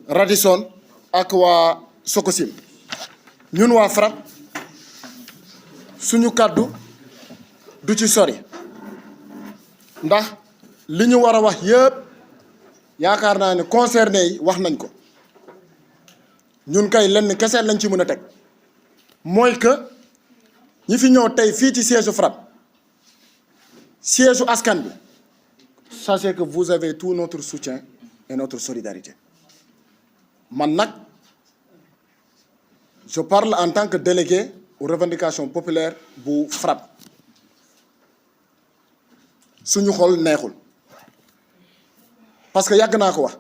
Radisson ak waa Sococim ñun waa FRAPP suñu kàddu du ci sori ndax li ñu war a wax yëpp yaakaar naa ne concerné yi wax nañ ko ñun kay lenn kese lañ ci mën a teg mooy que ñi fi ñëw tey fii ci siège FRAPP siège askan bi sachez que vous avez tout notre soutien et notre solidarité man nag je parle en tant que délégué aux revendications populaires bu FRAPP suñu xol neexul parce que yàgg naa ko wax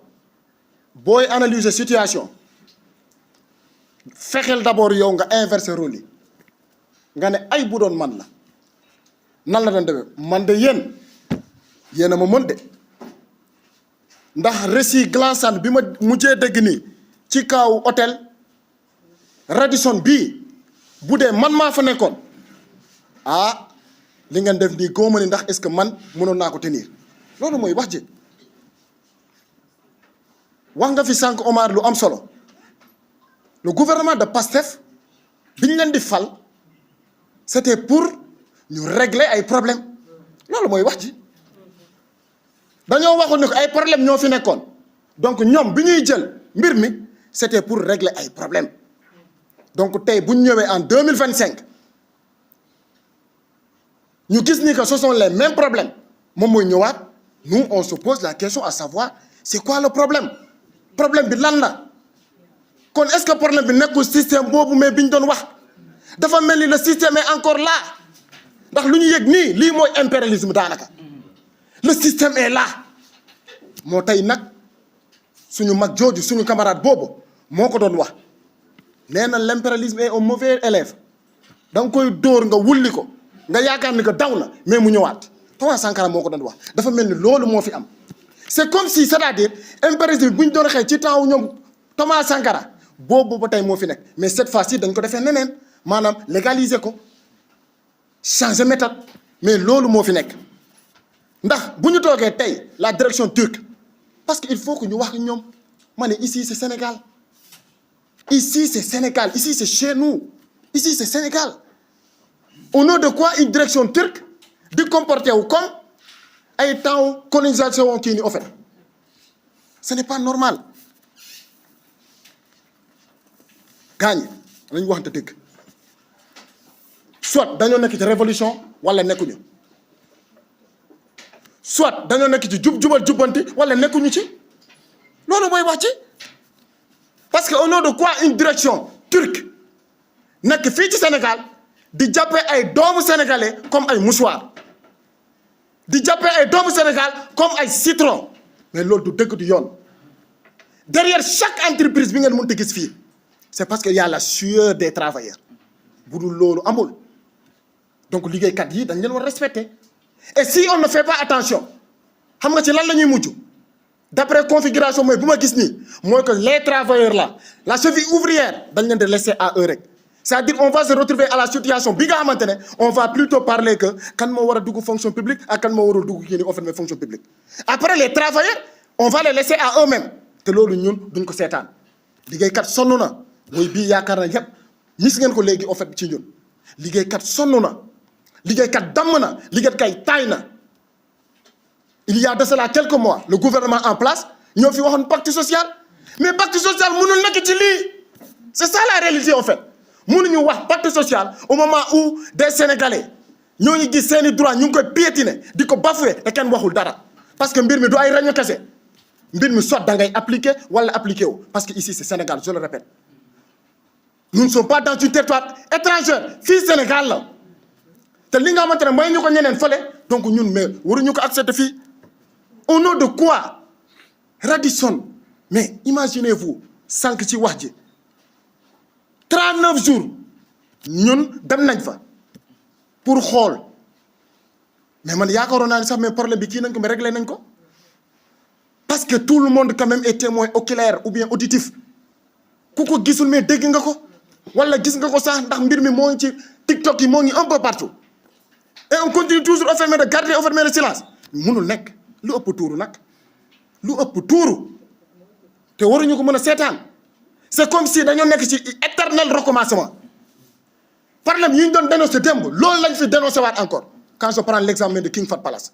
booy analyser situation fexeel d'abord yow nga inverser rôle yi nga ne ay bu doon man la nan la doon demee man de yéen a ma mën de ndax récit glaçant bi ma mujjee dégg nii ci kaw hôtel Radisson bii bu dee man maa fa nekkoon ah li ngeen def nii góoma ni ndax est-ce que man mënoon naa ko tenir loolu mooy wax ji wax nga fi sànq Omar lu am solo le gouvernement de PASTEF bi ñu leen di fal c'était pour ñu régler ay problèmes loolu mooy wax ji dañoo waxoon ne ko ay problèmes ñoo fi nekkoon donc ñoom bi ñuy jël mbir mi c'était pour régler ay problèmes donc tey bu ñu ñëwee en 2025 ñu gis ni que ce sont les mêmes problèmes moom mooy ñëwaat nous on se pose la question à savoir c'est quoi le problème bi lan la kon est-ce que problème bi nekkul système boobu mais bi ñu doon wax dafa mel ni le système est encore là ndax lu ñu yëg nii lii mooy impérialisme daanaka le système est là moo tey nag suñu mag jooju suñu camarade boobu moo ko doon wax nee na l'impérialisme est un mauvais élève da nga koy dóor nga wulli ko nga yaakaar ni que daw na mais mu ñëwaat Thomas Sankara moo ko doon wax dafa mel ni loolu moo fi am c'est comme si c'est-à-dire impérialisme bu ñu doon xëy ci temps wu ñoom Thomas Sankara boobu ba tey moo fi nekk mais cette fois-ci dañ ko defee neneen maanaam légaliser ko changer méthode mais loolu moo fi nekk ndax bu ñu toogee tey la direction turque parce que il faut que ñu wax ñoom ma ne ici c'est Sénégal ici c'est Sénégal ici c'est chez nous ici c'est Sénégal au nom de quoi une direction turque di comporter wu comme ay temps colonisation kii ni au fait ce n'est pas normal gaañ lañu waxante dëgg soit dañoo nekk ci révolution wala nekkuñu soit dañoo nekk ci jubal jubbanti wala nekkuñu ci loolu mooy wax ci parce que au nom de quoi une direction turque nekk fii ci Sénégal di jàppee ay doomu sénégalais comme ay mouchoir di jàppee ay doomu Sénégal comme ay citron mais loolu du dëgg du yoon derrière chaque entreprise bi ngeen mënta gis fii c'est parce que y a la sueur des travailleurs bu dul loolu amul donc liggéeykat yi dañ leen war respecter et si on ne fait pas attention xam nga ci lan la ñuy mujj d'après configuration mooy bu ma gis nii mooy que les travailleurs là la cheville ouvrière dañ leen di laisser à eux rek c'est-à-dire on va se retrouver à la situation bi nga xamante ne on va plutôt parler que kan moo war a dugg fonction publique ak kan moo warul dugg kii ni offre fonction publique après les travailleurs on va les laisser à eux-mêmes te loolu ñun duñ ko seetaan liggéeykat sonn na mooy bii yaakaar na yépp gis ngeen ko léegi en fait ci ñun liggéeykat sonn na liggéeykat damm na liggéeykat kay taay na il y a de cela quelques mois le gouvernement en place ñoo fi waxoon pacte social mais pacte social mënul nekk ci lii c'est ça la réalité en fait mënuñu wax pacte social au moment où des sénégalais ñoo ngi gis seeni droit ñu ngi koy piétiner di ko bafouer te kenn waxul dara parce que mbir mi du ay raño kese mbir mi soit da ngay appliquer wala appliquer wu parce que ici c'est Sénégal je le répète nous ne sommes pas dans un territoire étranger fii Sénégal la te li nga xamante ne mooy ñu ko ñeneen fële donc ñun mais waruñu ko accepter fii au nom de quoi Radisson mais imaginez-vous sànq ci wax ji 39 jours ñun dem nañ fa pour xool mais man yaakaaroon naa ne sax mais problème bi kii nañ ko mais réglé nañ ko parce que tout le monde quand même est témoin oculaire ou bien auditif ku ko gisul mais dégg nga ko wala gis nga ko sax ndax mbir mi moo ngi ci TikTok yi moo ngi un peu partout et on continue toujours enfermé de garder enfermé de silence mënul nekk lu ëpp tuuru nag lu ëpp tuuru te waruñu ko mën a seetaan. C'est comme si dañoo nekk ci éternel recommencement. Problème yi ñu doon dénoncé démb loolu lañ fi dénoncé waat encore. Quand je prends l'examen de King Fahd Palace,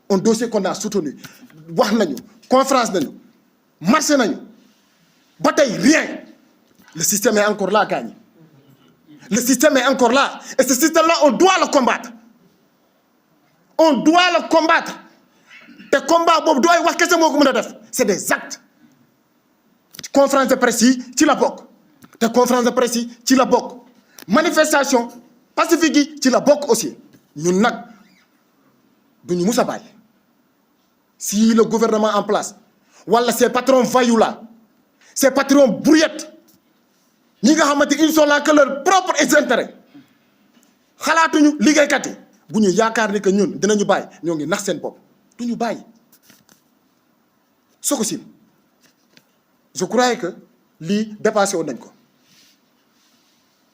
un dossier qu'on a soutenu, wax nañu conférence nañu marché nañu ba tey rien. Le système est encore là, gagne. Le système est encore là. Et ce système-là, on doit le combattre. On doit le combattre. Et le combat, c'est des actes. Conférence de presse, tu la bok. Te conférence de presse, tu la bok. Manifestation pacifique, tu la bok aussi. Nous n'avons pas. Si le gouvernement en place, voilà ces patrons vaillous là, ces patrons brouillettes, ñi nga xamante ils sont là que leur propre intérêt xalaatuñu liggéeykat yi bu ñu yaakaar ni que ñun dinañu bàyyi ñoo ngi nax seen bopp du ñu bàyyi. Sococim je croyais que lii dépassé woon nañ ko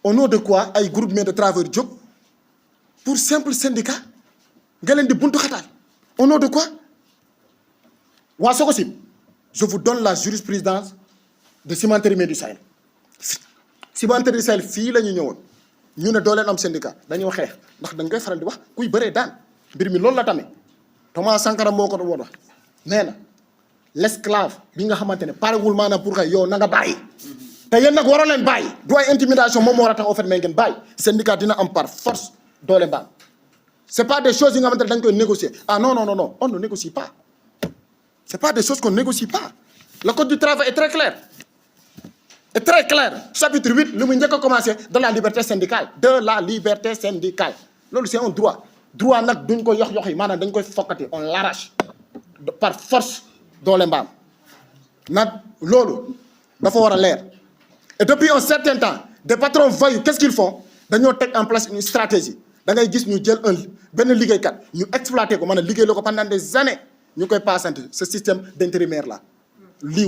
au nom de quoi ay groupement de travailleurs jóg pour simple syndicat nga leen di buntu xataal au nom de quoi. waa Sococim je vous donne la jurisprudence de Cimenterie du Sahel. Cimenterie du Sahel fii la ñu ñëwoon ñu ne doo leen am syndicat dañoo xeex ndax dañ koy faral di wax kuy bëree daan mbir mi loolu la tamit Thomas Sankara moo ko woon wax nee na l'esclave bi nga xamante ne parewul maanaam pour que yow na nga bàyyi. te yéen nag waroo leen bàyyi du ay intimidation moom moo war a tax au fait mais ngeen bàyyi syndicat dina am par force doole mbaam. c'est pas des choses yi nga xamante ne dañ koy négocier ah non non non non on ne négocie pas c'est pas des choses qu'on négocie pas. Le code du travail est très clair. Est très clair. Chapitre 8, le ministre a commencé de la liberté syndicale. De la liberté syndicale. C'est un droit. Droit, on l'arrache. Par force dans les mbam. Et depuis un certain temps, des patrons voyous, qu'est-ce qu'ils font? Ils mettent en place une stratégie. Ils exploiter pendant des années. Nous passons ce système d'intérimaire-là. Le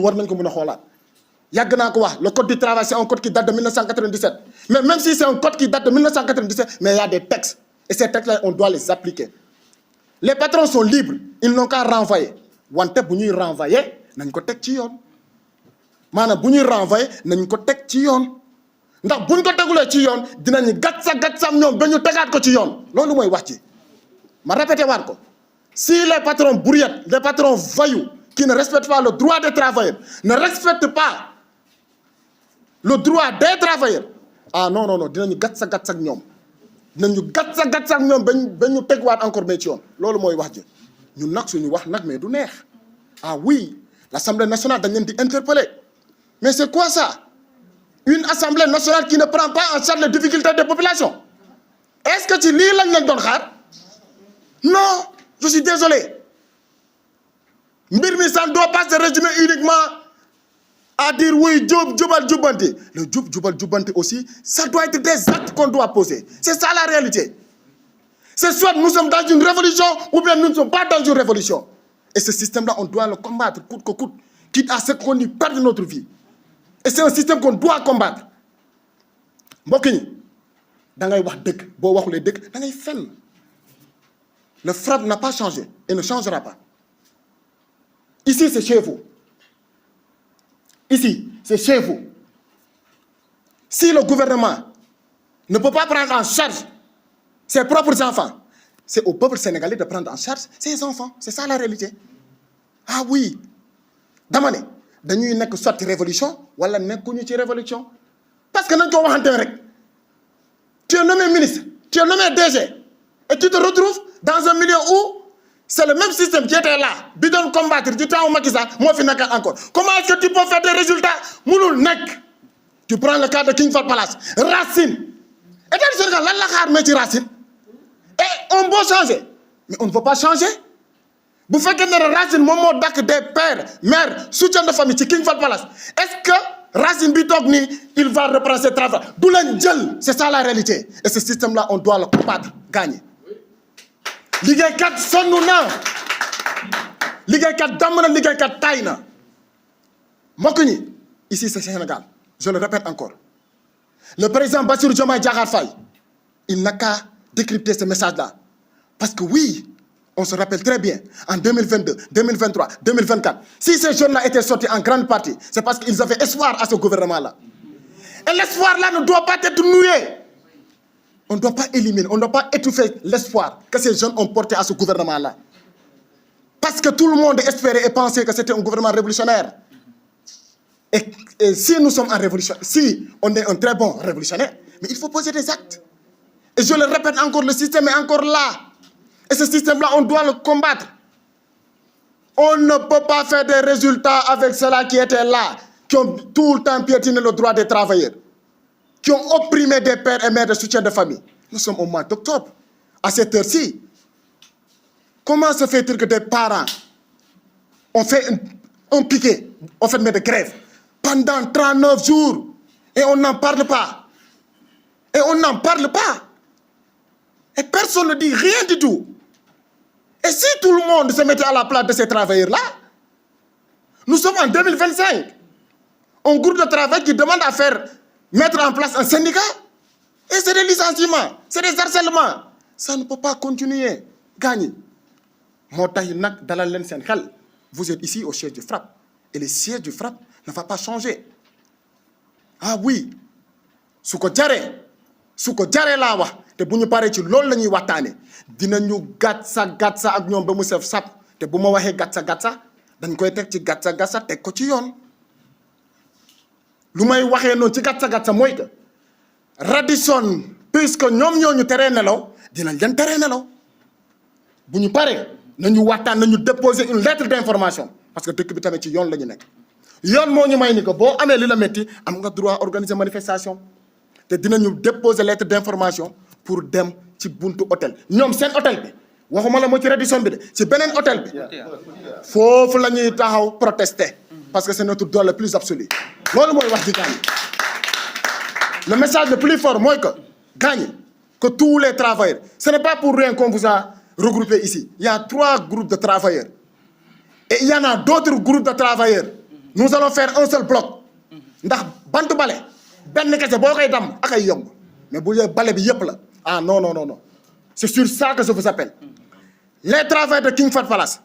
code du travail, c'est un code qui date de 1997. Mais même si c'est un code qui date de 1997, mais il y a des textes. Et ces textes-là, on doit les appliquer. Les patrons sont libres. Ils n'ont qu'à renvoyer. Wante bu ñuy renvoyer nañ ko teg ci yoon. Maanaam bu ñuy renvoyer nañ ko teg ci yoon. Ndax buñ ko tegulee ci yoon dinañu gatsam ñoom ba ñu tegaat ko ci yoon. Loolu mooy wax ci. Ma répété waat ko. Si les patrons brouillettes, les patrons voyous qui ne respectent pas le droit des travailleurs, ne respectent pas le droit des travailleurs, ah non, non, non, dinañu gatsak ñoom. Dinañu gatsak ñoom ba ñu tegwaat encore mais ci yoon. Loolu mooy wax ji. Ñun nag suñu wax nag mais du neex. Ah oui, l'Assemblée nationale dañ leen di interpeller. Mais c'est quoi ça? Une Assemblée nationale qui ne prend pas en charge les difficultés des populations. Est-ce que ci lii lañ leen doon xaar? Non, je suis désolé. Mbir mi ça ne doit pas se résumer uniquement à dire oui, jubal jubanti. Le jubal jubanti aussi, ça doit être des actes qu'on doit poser. C'est ça la réalité. C'est soit nous sommes dans une révolution ou bien nous ne sommes pas dans une révolution. Et ce système-là, on doit le combattre coûte que coûte, quitte à ce qu'on y perde notre vie. Et c'est un système qu'on doit combattre. Mbokk ñi da ngay wax dëgg boo waxulee dëgg da ngay fenn. Le FRAPP n'a pas changé et ne changera pas. Ici, c'est chez vous. Ici, c'est chez vous. Si le gouvernement ne peut pas prendre en charge ses propres enfants, c'est au peuple sénégalais de prendre en charge ses enfants. C'est ça la réalité. Ah oui. Dama ne dañuy nekk sotti révolution wala nekkuñu ci révolution. Parce que nañ ko waxante rek. Tu es nommé ministre, tu es nommé DG, et tu te retrouves dans un milieu où c'est le même système qui était là, bi doon combattre du temps au Macky Sall moo fi nekk encore. Comment est-ce que tu peux faire des résultats? Mënul nekk. Tu prends le cas de King Fahd Palace, Racine. Et dans le Sénégal lan la xaar mais ci Racine. Et on peut changer, mais on ne veut pas changer. Bu fekkee ne Racine moom moo dakk des pères, mères, soutien de famille ci King Fahd Palace. Est-ce que Racine bi toog nii il va reprendre ses travaux? Du leen jël, c'est ça la réalité. Et ce système-là, on doit le combattre, gagner. Liggéeykat sonn na liggéeykat damm na liggéeykat tay na mbokk ñi ici c'est Sénégal. Je le répète encore. Le président Bassirou Diomaye Diakhar Faye, il n'a qu'à décrypter ce message-là. Parce que oui, On se rappelle très bien, en 2022, 2023, 2024, si ces jeunes-là étaient sortis en grande partie, c'est parce qu'ils avaient espoir à ce gouvernement-là. Et l'espoir-là ne doit pas être noué. On ne doit pas éliminer, on ne doit pas étouffer l'espoir que ces jeunes ont porté à ce gouvernement-là. Parce que tout le monde espérait et pensait que c'était un gouvernement révolutionnaire. Et si nous sommes en révolution, si on est un très bon révolutionnaire, mais il faut poser des actes. Et je le répète encore, le système est encore là. Et ce système-là, on doit le combattre. On ne peut pas faire des résultats avec ceux-là qui étaient là, qui ont tout le temps piétiné le droit des travailleurs, qui ont opprimé des pères et mères de soutien de famille. Nous sommes au mois d'octobre. À cette heure-ci, comment se fait-il que des parents ont fait un piquet, ont fait de grève pendant 39 jours et on n'en parle pas? Et on n'en parle pas. Et personne ne dit rien du tout. Et si tout le monde se mettait à la place de ces travailleurs-là, nous sommes en 2025. Un groupe de travail qui demande à mettre en place un syndicat. Et c'est des licenciements, c'est des harcèlements. Ça ne peut pas continuer. Gagner. Vous êtes ici au siège du FRAPP. Et le siège du FRAPP ne va pas changer. Ah oui. Souko Djare la wax te buñu paré ci lool lañuy waxtané dinañu gatsa ak ñom ba mu sef sap te buma waxé gatsa dañ koy tek ci gatsa tek ko ci yoon lu may waxé non ci gatsa moy que Radisson puisque ñom ñoñu téré nelaw dinañ leen téré nelaw buñu paré nañu waxtaan nañu déposer une lettre d'information parce que dëkk bi tamé ci yoon lañu nek yoon mo ñu may ni ko bo amé li la metti am nga droit organiser manifestation. Te dinañu déposer lettre d'information pour dem ci buntu hôtel ñom sen hôtel bi waxuma la mo ci Radisson bi de ci benen hôtel bi fofu lañuy taxaw protester parce que c'est notre droit le plus absolu lolu moy wax di gagne. Le message le plus fort moy que gagne que tous les travailleurs, ce n'est pas pour rien qu'on vous a regroupé ici. Il y a 3 groupes de travailleurs et il y en a d'autres groupes de travailleurs. Nous allons faire un seul bloc ndax bantu balé ben kese bokay dam akay yomb mais bu balé bi yépp la. Ah non. C'est sur ça que je vous appelle. Les travailleurs de King Fahd Palace,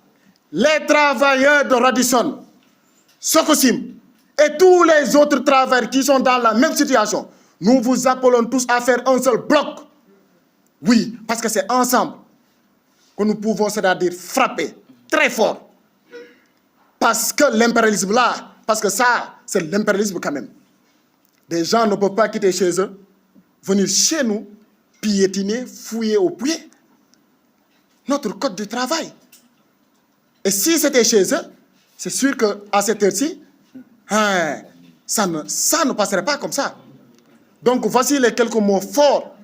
les travailleurs de Radisson, Sococim et tous les autres travailleurs qui sont dans la même situation, nous vous appelons tous à faire un seul bloc. Oui, parce que c'est ensemble que nous pouvons, c'est-à-dire frapper très fort. Parce que l'impérialisme là, parce que ça, c'est l'impérialisme quand même. Des gens ne peuvent pas quitter chez eux, venir chez nous, piétiner, fouiller au pied notre code du travail. Et si c'était chez eux, c'est sûr qu'à cette heure-ci, ça ne passerait pas comme ça. Donc voici les quelques mots forts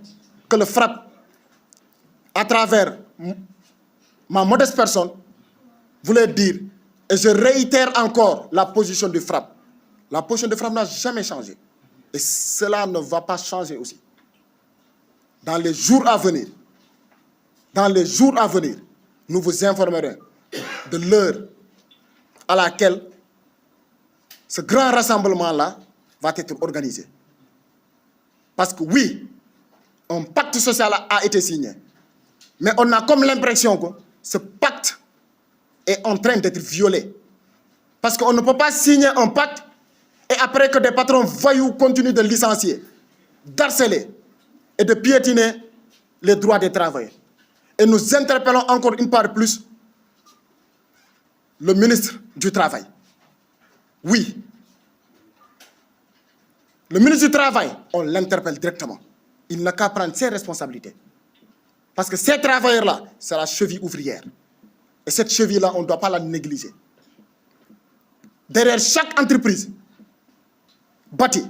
que le FRAPP, à travers ma modeste personne, voulait dire. Et je réitère encore la position du FRAPP. La position du FRAPP n'a jamais changé. Et cela ne va pas changer aussi. Dans les jours à venir, nous vous informerons de l'heure à laquelle ce grand rassemblement-là va être organisé. Parce que oui, un pacte social a été signé. Mais on a comme l'impression que ce pacte est en train d'être violé. Parce qu'on ne peut pas signer un pacte et après que des patrons voyous continuent de licencier, d'harceler et de piétiner les droits des travailleurs. Et nous interpellons encore une fois de plus le ministre du Travail. Oui, le ministre du Travail, on l'interpelle directement. Il n'a qu'à prendre ses responsabilités. Parce que ces travailleurs-là, c'est la cheville ouvrière. Et cette cheville-là, on ne doit pas la négliger. Derrière chaque entreprise bâtie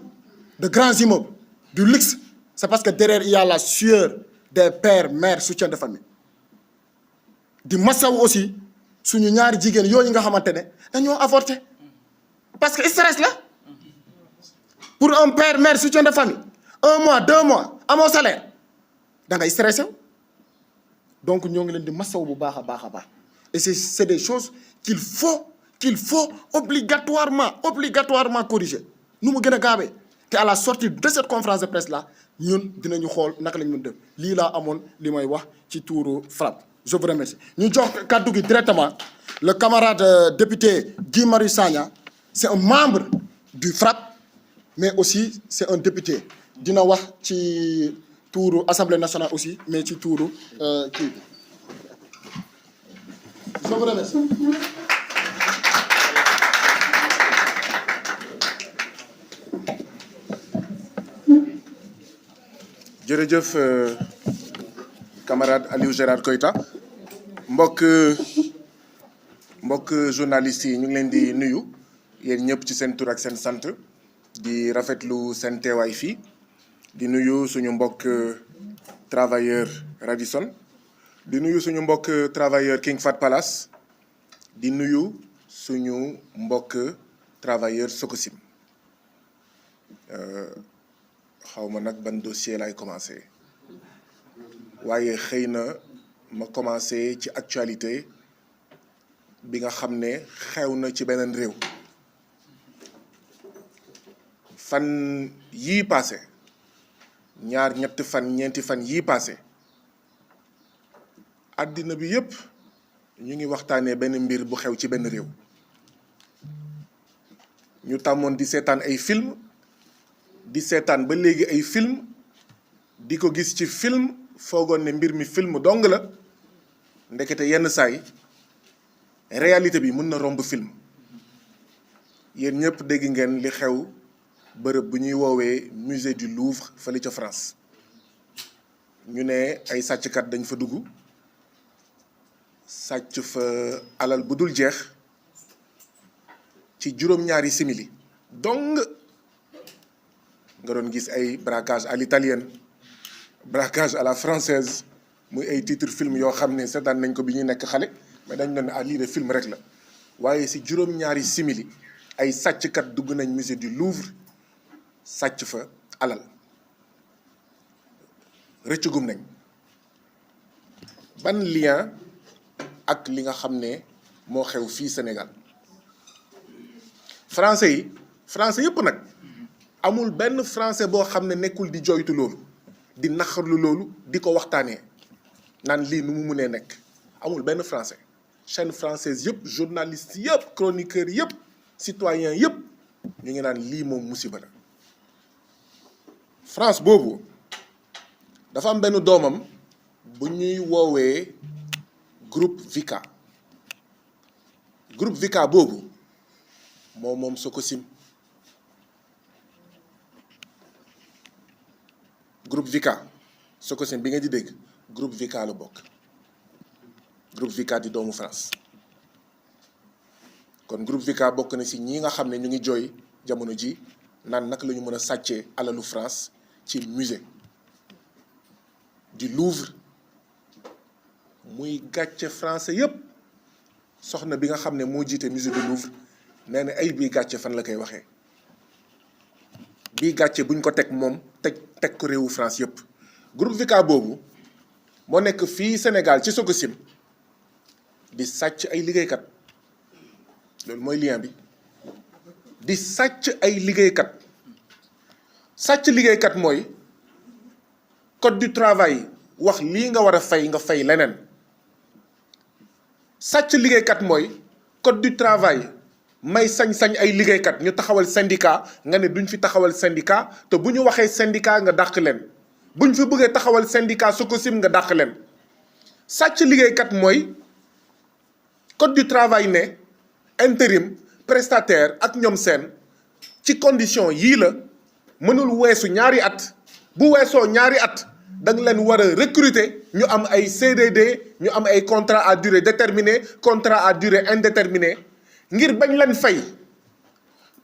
de grands immeubles, du luxe, c'est parce que derrière, il y a la sueur des pères, mères, soutien de famille. Du massaw aussi, suñu ñaari jigéen yooyu nga xamantene dañoo avorté. Parce que stress là. Pour un père, mère, soutien de famille, 1 mois, 2 mois, à mon salaire, da ngay stressé. Donc ñoo ngi leen di massaw bu baax a baax. Et c'est des choses qu'il faut obligatoirement corriger. Nous mu gën a gaawee te à la sortie de cette conférence de presse là ñun dinañu xool naka lañ mën def lii laa amoon li may wax ci tuuru FRAPP. je vous remercie. ñu jox kàddu gi directement le camarade député Guy Marius Sagna c'est un membre du FRAPP mais aussi c'est un député dina wax ci tuuru Assemblée nationale aussi mais ci tuuru kii bi je vous remercie. jërëjëf camarade Aliou Gérard Koita mbokk journalistes yi ñu ngi leen di nuyu yéen ñëpp ci seen tur ak seen sant di rafetlu seen teewaay fii di nuyu suñu mbokk travailleur Radisson di nuyu suñu mbokk travailleur King Fahd Palace di nuyu suñu mbokk travailleur Sococim xawma nag ban dossier lay commencé waaye xëy na ma commencé ci actualité bi nga xam ne xew na ci beneen réew fan yii passé ñaar ñetti fan ñeenti fan yii passé àddina bi yépp ñu ngi waxtaanee benn mbir bu xew ci benn réew ñu tàmmoon di seetaan ay film di seetaan ba léegi ay film di ko gis ci film foogoon ne mbir mi film dong la ndekete yenn saay réalité bi mën na romb film yéen ñëpp dégg ngeen li xew bërëb bu ñuy woowee musée du Louvre fële ca France ñu ne ay sàcckat dañ fa dugg sàcc fa alal bu dul jeex ci juróom-ñaari simili dong nga doon gis ay braquage à l'italienne braquage à la française muy ay titre film yoo xam ne seetaan nañ ko bi ñuy nekk xale mais dañ doon lii de film rek la waaye si juróom-ñaari simili ay sàcckat dugg nañ musée du Louvre sàcc fa alal rëccugum nañ ban lien ak li nga xam ne moo xew fii Sénégal français yëpp nag amul benn français boo xam ne nekkul di joytu loolu di naxarlu loolu di ko waxtaanee naan lii nu mu mënee nekk amul benn français chaîne française yëpp journaliste yëpp chroniqueur yëpp citoyen yëpp ñu ngi naan lii moom musiba la France boobu dafa am benn doomam bu ñuy woowee groupe Vika boobu moom Sococim groupe Vika Sococim bi nga di dégg groupe Vika la bokk groupe Vika di doomu France kon groupe Vika bokk na ci ñi nga xam ne ñu ngi jooy jamono ji naan naka la ñu mën a sàccee alalu France ci musée du Louvre muy gàcce français yépp soxna bi nga xam ne moo jiite musée du Louvre nee na ay bii gàcce fan la koy waxee bii gàcce buñ ko teg moom teg ko réewu France yépp groupe Vika boobu moo nekk fii Sénégal ci Sococim di sàcc ay liggéeykat loolu mooy lien bi di sàcc ay liggéeykat mooy code du travail wax lii nga war a fay nga fay leneen sàcc liggéeykat mooy code du travail may sañ-sañ ay liggéeykat ñu taxawal syndicat nga ne duñ fi taxawal syndicat te bu ñu waxee syndicat nga dàq leen buñ fi bëggee taxawal syndicat Sococim nga dàq leen sàcc liggéeykat mooy code du travail ne intérim prestataire ak ñoom seen ci condition yii la mënul weesu ñaari at bu weesoo ñaari at da nga leen war a recruter ñu am ay CDD ñu am ay contrat à durée déterminée contrat à durée indéterminée ngir bañ leen fay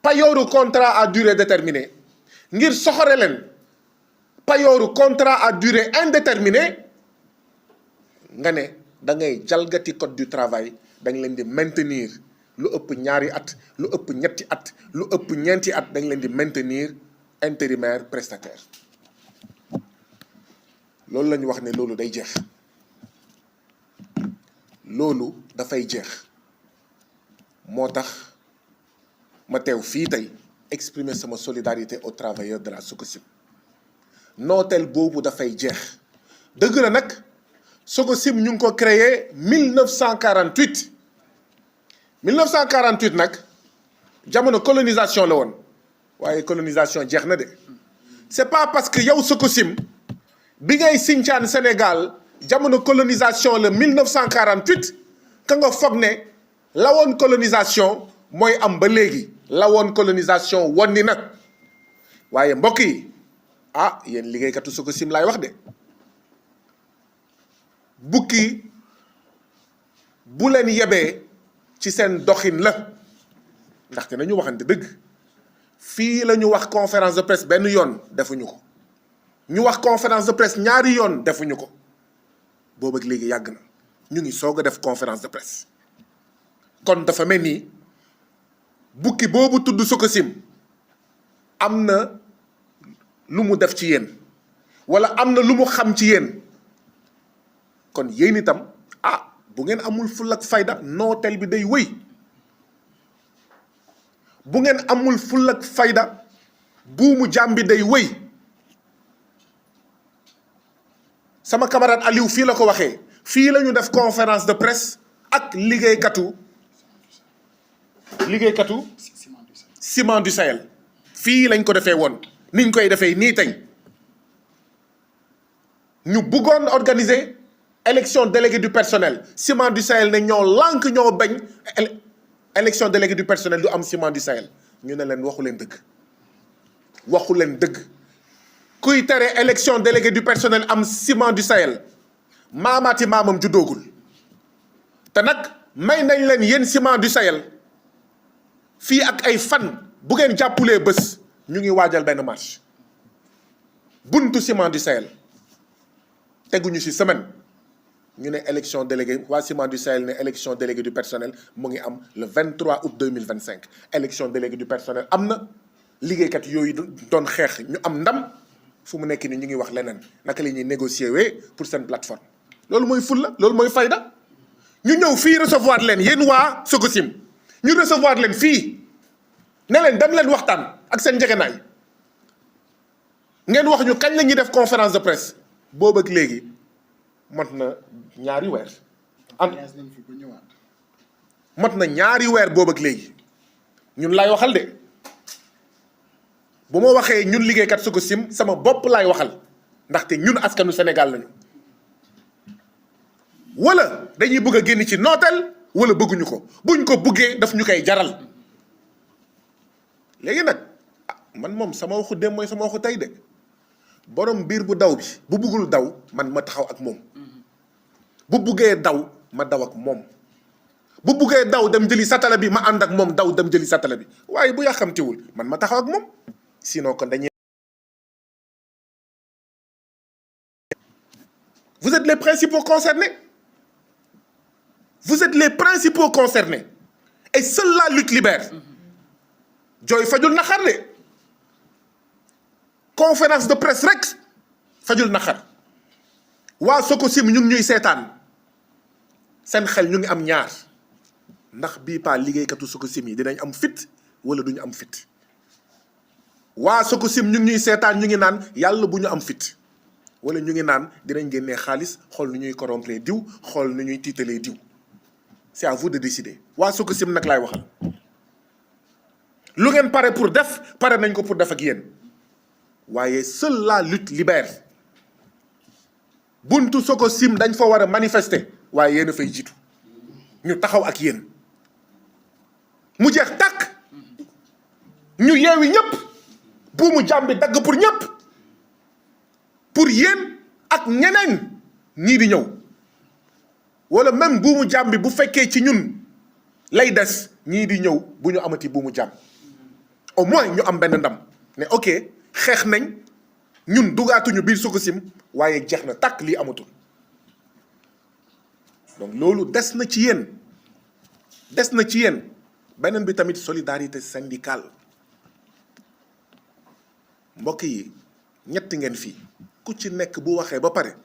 payooru contrat à durée déterminée ngir soxore leen payooru contrat à durée indéterminée nga ne da ngay jalgati code du travail dañ leen di maintenir lu ëpp ñaari at lu ëpp ñetti at lu ëpp ñeenti at dañ leen di maintenir intérimaire prestataire loolu la ñu wax ne loolu day jeex loolu dafay jeex moo tax ma teew fii tey exprimer sama solidarité aux travailleurs de la Sococim nooteel boobu dafay jeex dëgg la nag Sococim ñu ngi ko créé 1948 1948 nag jamono colonisation la woon waaye colonisation jeex na de c'est pas parce que yow Sococim bi ngay sincaan Sénégal jamono colonisation la 1948 ka nga foog ne la woon colonisation mooy am ba léegi la woon colonisation wonni nag waaye mbokk yi ah yéen liggéeykatu Sococim laay wax de bukki bu leen yebee ci seen doxin la ndaxte nañu waxante dëgg fii la ñu wax conférence de presse benn yoon defuñu ko ñu wax conférence de presse ñaari yoon defuñu ko boobu ak léegi yàgg na ñu ngi soog a def conférence de presse kon dafa mel ni bukki boobu tudd Sococim am na lu mu def ci yéen wala am na lu mu xam ci yéen kon yéen itam ah bu ngeen amul ful ak fayda nooteel bi day wëy bu ngeen amul ful ak fayda buumu jaam bi day wëy sama camarade Aliou fii la ko waxee fii la ñu def conférence de presse ak liggéeykatu Ciment du Sahel fii lañ ko defee woon niñ koy defee nii tey ñu bëggoon organiser élection délégué du personnel Ciment du Sahel ne ñoo lànk ñoo bañ élection délégué du personnel du am Ciment du Sahel ñu ne leen waxu leen dëgg kuy tere élection délégué du personnel am Ciment du Sahel maamaati maamam juddoogul te nag may nañ leen yéen Ciment du Sahel fii ak ay fan bu ngeen jàppulee bés ñu ngi waajal benn marche buntu Ciment du Sahel teguñu ci semaine ñu ne élection délégué waa Ciment du Sahel ne élection délégué du personnel mu ngi am le 23 août 2025 élection délégué du personnel am na liggéeykat yooyu doon xeex ñu am ndam fu mu nekk ni ñu ngi wax leneen naka la ñuy négocier wee pour seen plateforme loolu mooy fulla loolu mooy fayda ñu ñëw fii recevoir leen yéen waa Sococim ñu recevoir leen fii ne leen dem leen waxtaan ak seen njëgënaay ngeen wax ñu kañ la ñuy def conférence de presse boobu ak léegi mat na ñaari weer. mat na ñaari weer boobu ak léegi ñun laay waxal de bu ma waxee ñun liggéeykat Sococim sama bopp laay waxal ndaxte ñun askanu Sénégal lañu wala dañuy bëgg a génn ci nooteel wala bëgguñu ko buñ ko bëggee daf ñu koy jaral léegi nag man moom sama waxu dem mooy sama waxu tey de borom biir bu daw bi bu bëggul daw man ma taxaw ak moom bu buggee daw ma daw ak moom bu buggee daw dem jëli satala bi ma ànd ak moom daw dem jëli satala bi waaye bu yàqamtiwul man ma taxaw ak moom sinon kon dañuy. Vous êtes les principaux concernés. Vous êtes les principaux concernés. Et seule la lutte libère. jooy fajul naxar de conférence de presse rek fajul naxar waa Sococim ñu ngi ñuy seetaan seen xel ñu ngi am ñaar ndax bii paa liggéeykatu Sococim yi dinañ am fit wala duñu am fit waa Sococim ñu ngi ñuy seetaan ñu ngi naan yàlla bu ñu am fit wala ñu ngi naan dinañ génnee xaalis xool nu ñuy corrompre diw xool nu ñuy tiitalee diw c'est à vous de décider waa Sococim nag laay waxal lu ngeen pare pour def pare nañ ko pour def ak yéen waaye seule la lutte libère buntu Sococim dañ fa war a manifester waaye yéen a fay jiitu ñu taxaw ak yéen mu jeex tàkk ñu yeewi ñëpp buumu jàmm bi dagg pour ñëpp pour yéen ak ñeneen ñii di ñëw wala même buumu jàmm bi bu fekkee ci ñun lay des ñii di ñëw bu ñu amati buumu jàmm au moins ñu am benn ndam ne ok xeex nañ ñun dugaatuñu biir Sococim waaye jeex na tàkk lii amatul donc loolu des na ci yéen beneen bi tamit solidarité syndicale mbokk yi ñett ngeen fii ku ci nekk bu waxee ba pare